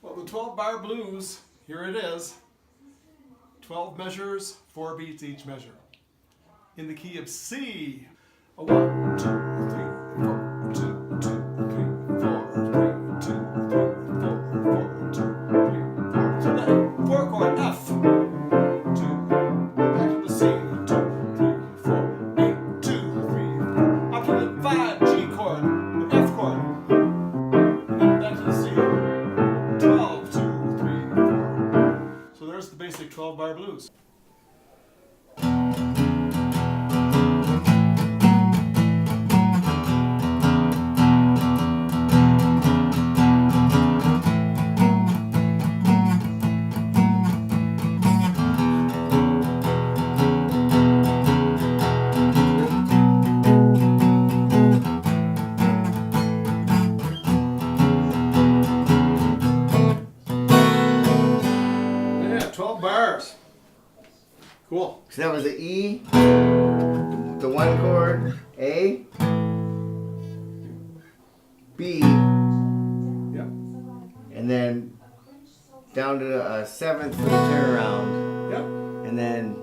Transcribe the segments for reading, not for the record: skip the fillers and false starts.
Well, the 12-bar blues, here it is. 12 measures, 4 beats each measure. In the key of C. A 1, 2, 3, 4, 2, 2, 3, 4, 3, 2, 3, 4, 4, 2, 3, 4. So that 4 chord F. 2. Back to the C. 2, 3, 4, 8, 2, 3. Up to the 5 G chord, the F chord. And then back to the C. 12, 2, 3, 4. So there's the basic 12-bar blues. Yeah, 12 bars. Cool. So that was the E, the 1 chord, A, B, Yeah. and then down to a 7th for the turnaround, Yep. and then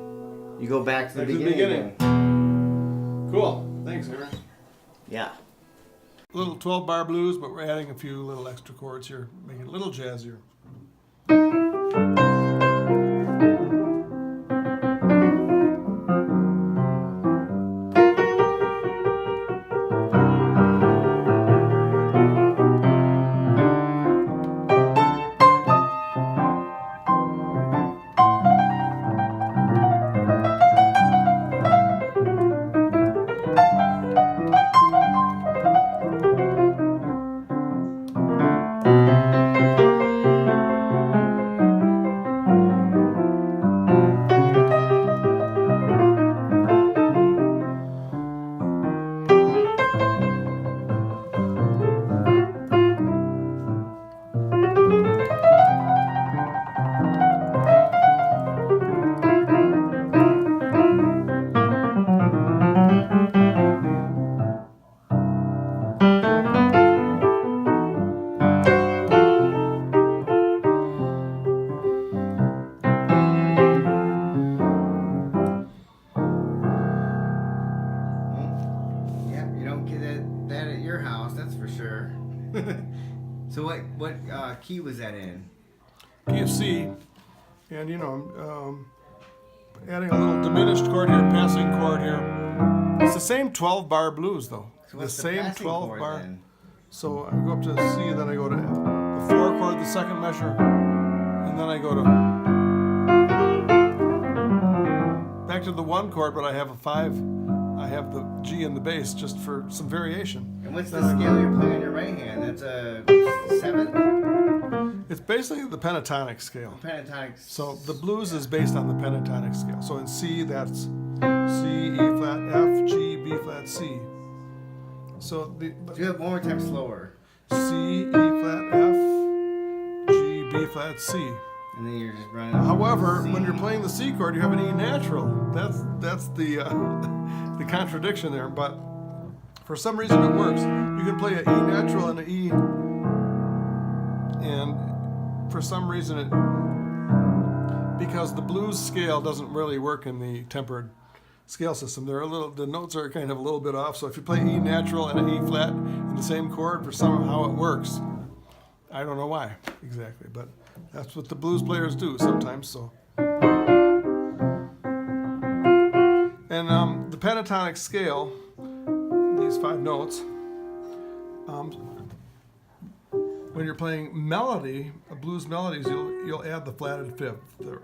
you go back to the Back to the beginning. beginning. Cool. Thanks, Aaron. Yeah. Little 12-bar blues, but we're adding a few little extra chords here, making it a little jazzier. Yeah, you don't get that at your house, that's for sure. So what key was that in? Key of C, and you know, I'm adding a little diminished chord here, passing chord here. It's the same 12-bar blues though. So what's the the same passing 12 chord bar. then? So I go up to C, then I go to the 4 chord, the second measure, and then I go to back to the 1 chord, but I have a 5. I have the G in the bass just for some variation. And what's the scale you're playing on your right hand? That's a 7th? It's basically the pentatonic scale. Pentatonic. So the blues is based on the pentatonic scale. So in C, that's C, E flat, F, G, B flat, C. So Do it one more time slower. C, E flat, F, G, B flat, C. And then you're just running. However, C. when you're playing the C chord, you have an E natural. That's the the contradiction there. But for some reason, it works. You can play an E natural and an E, and for some reason, because the blues scale doesn't really work in the tempered scale system. The notes are kind of a little bit off. So if you play E natural and an E flat in the same chord, for somehow it works. I don't know why exactly, but that's what the blues players do sometimes. So, and the pentatonic scale, these 5 notes, when you're playing melody, blues melodies, you'll add the flatted 5th, the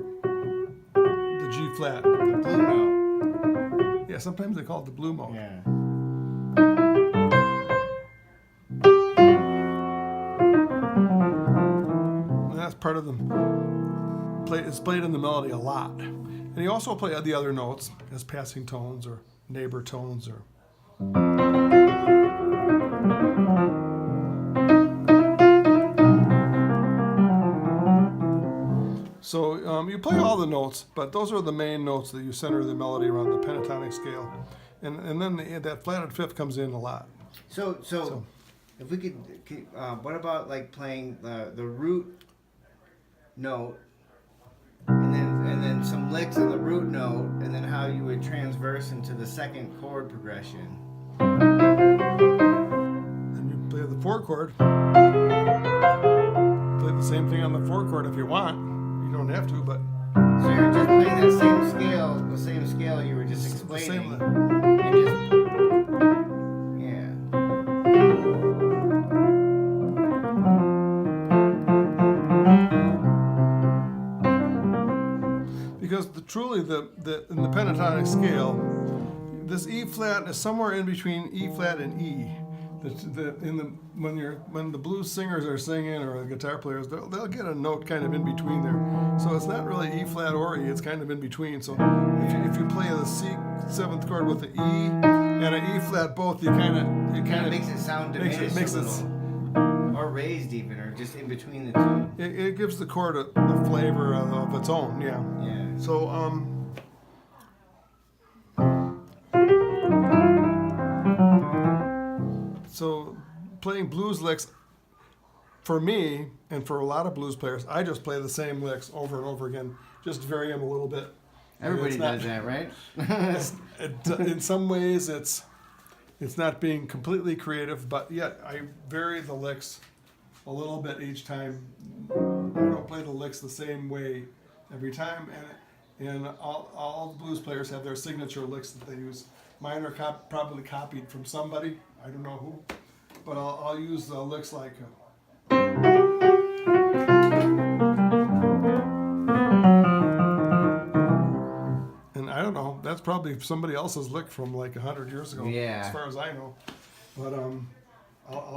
G flat, The blue note. Yeah, sometimes they call it the blue mode. Yeah. And that's part of it's played in the melody a lot. And you also play the other notes as passing tones or neighbor tones or. So you play all the notes, but those are the main notes that you center the melody around, the pentatonic scale. And then that flatted 5th comes in a lot. So if we could what about like playing the root note, and then some licks on the root note, and then how you would transverse into the second chord progression. And you play the 4 chord. Play the same thing on the 4 chord if you want. You don't have to, but So you're just playing that same scale, the same scale you were just explaining. And just, yeah. because truly in the pentatonic scale, this E flat is somewhere in between E flat and E. When the blues singers are singing or the guitar players, they'll get a note kind of in between there. So it's not really E flat or E; it's kind of in between. So if you play the C 7th chord with the E and an E flat both, it kind of makes it sound diminished makes a little, or raised even, or just in between the two. it gives the chord a flavor of its own. Yeah. Yeah. So So playing blues licks, for me and for a lot of blues players, I just play the same licks over and over again, just vary them a little bit. Everybody does that, right? In some ways, it's not being completely creative, but yet I vary the licks a little bit each time. I don't play the licks the same way every time, and all blues players have their signature licks that they use. Mine are probably copied from somebody. I don't know who, but I'll use licks like. And I don't know. That's probably somebody else's lick from like 100 years ago. Yeah. As far as I know, but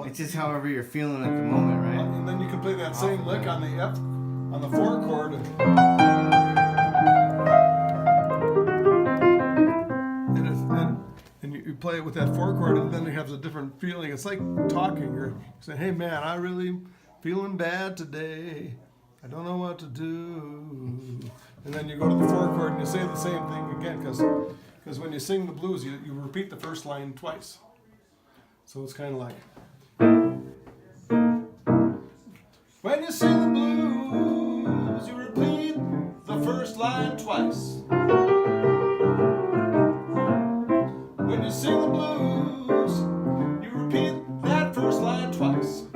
it's just however you're feeling at the moment, right? And then you can play that same lick on the F, on the 4 chord. And you play it with that 4 chord, and then it has a different feeling. It's like talking. You're saying, "Hey man, I really feeling bad today. I don't know what to do." And then you go to the 4 chord and you say the same thing again, because when you sing the blues, you repeat the first line twice. So it's kind of like. When you sing the blues, you repeat the first line twice. When you sing the blues, you repeat that first line twice.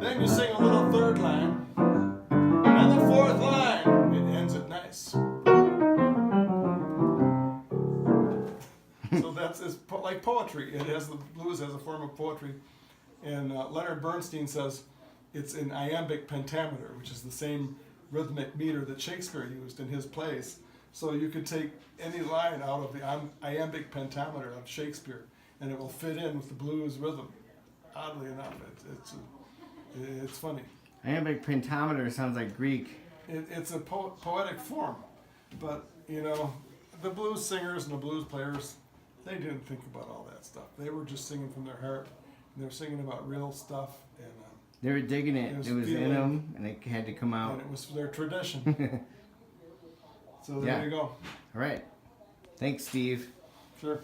Then you sing a little 3rd line, and the 4th line, it ends it nice. So it's like poetry. The blues has a form of poetry. And Leonard Bernstein says it's an iambic pentameter, which is the same rhythmic meter that Shakespeare used in his plays. So you could take any line out of the iambic pentameter of Shakespeare, and it will fit in with the blues rhythm. Oddly enough, it's funny. Iambic pentameter sounds like Greek. It's a poetic form, but the blues singers and the blues players, they didn't think about all that stuff. They were just singing from their heart. They were singing about real stuff, and they were digging it. It was in them, and it had to come out. And it was their tradition. So there you go. All right. Thanks, Steve. Sure.